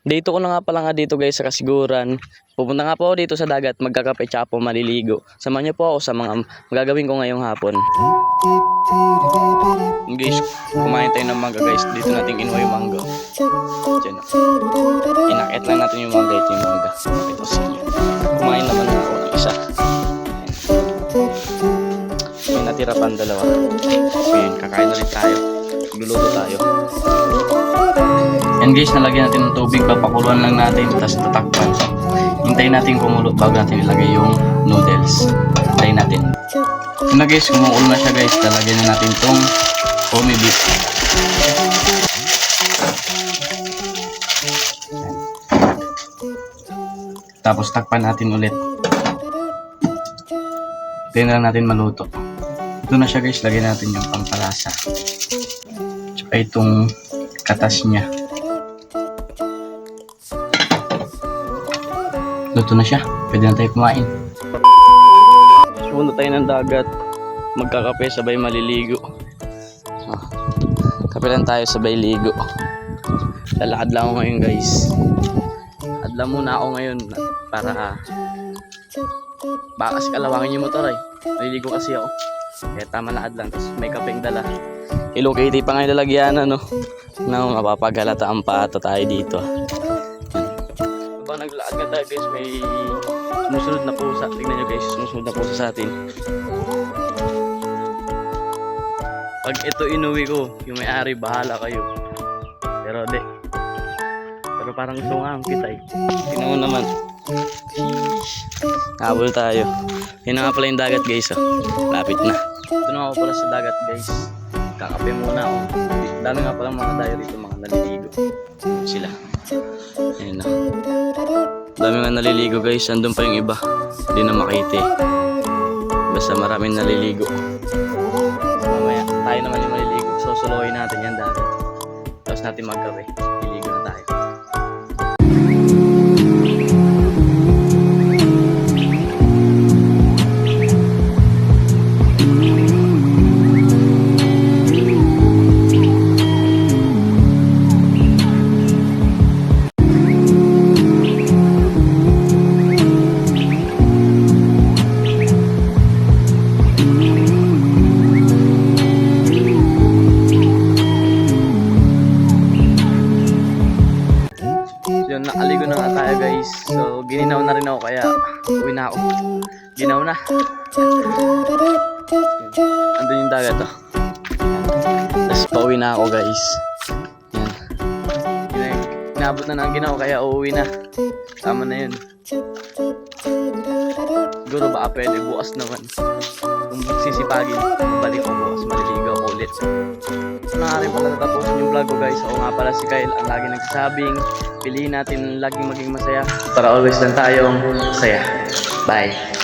Dito ko na nga pala nga dito guys sa Kasiguran. Pupunta nga po ako dito sa dagat, magkakape tsaka po maliligo. Samahan niyo po ako sa mga magagawin ko ngayong hapon. Guys, kumain tayo ng mangga guys. Dito natin inuha yung mangga. Diyan. Inakit lang natin yung mangga. Ito yung mangga. Ito sila. Kumain naman na ako ng isa. May natira pa ang dalawa. So yun, kakain ulit tayo. Magluluto tayo. Yan guys, nalagyan natin ng tubig, papakuluan lang natin, tapos tatakpan. Hintayin natin kumulo bago natin ilagay yung noodles. Hintayin natin. Yun na guys, kumukulo na siya guys, lalagyan na natin tong foamy beef. Tapos takpan natin ulit. Hintayin na lang natin maluto. Ito na siya guys, lagyan natin yung pampalasa. Tsaka itong katas niya. Luto na siya. Pwede na tayo kumain. Pumunta tayo ng dagat. Magkakape, sabay maliligo. Kape lang tayo, sabay ligo. Lalakad lang ako ngayon guys. Adla muna ako ngayon para baka kasi kalawangin yung motor ay. Maliligo kasi ako. Kaya tama lakad lang. Tapos may kapeng dala. Hello Kitty pa ngayon lalagyan ano. Na mapapagalata ang pata tayo dito. Naglaad ka tayo guys, may sumusunod na pusa. Tingnan nyo guys, sumusunod na pusa sa atin. Pag ito inuwi ko, yung may-ari bahala kayo. Pero parang gusto nga ang kita eh. Tingnan mo naman. Habol tayo. Yun na nga pala yung dagat guys oh. Lapit na. Ito na ako pala sa dagat guys. Kakape muna ako. Dami nga pala mga dayo dito, mga naliligo. Sila. Ayun na. Dami nga naliligo guys. Andun pa yung iba. Hindi na makita eh. Basta maraming naliligo. Mamaya tayo naman yung maliligo. Susuluhin natin yan dati. Tapos natin magkape. Liligo na tayo. Yun, nakaligo na nga tayo guys. So, gininaw na rin ako kaya uwi na ako. Ginaw na. Andun yung dagat oh. Tapos pauwi na ako guys. Yan. Inabot na ng ginaw kaya uuwi na. Tama na yun. Siguro baka pwede bukas naman. Kung sisipagin, balik ako bukas. Maliligo ako ulit. So na nga rin pala natapusin yung vlog ko guys. Ako nga pala si Kyle, ang lagi nagsasabing piliin natin laging maging masaya para always lang tayong masaya. Bye!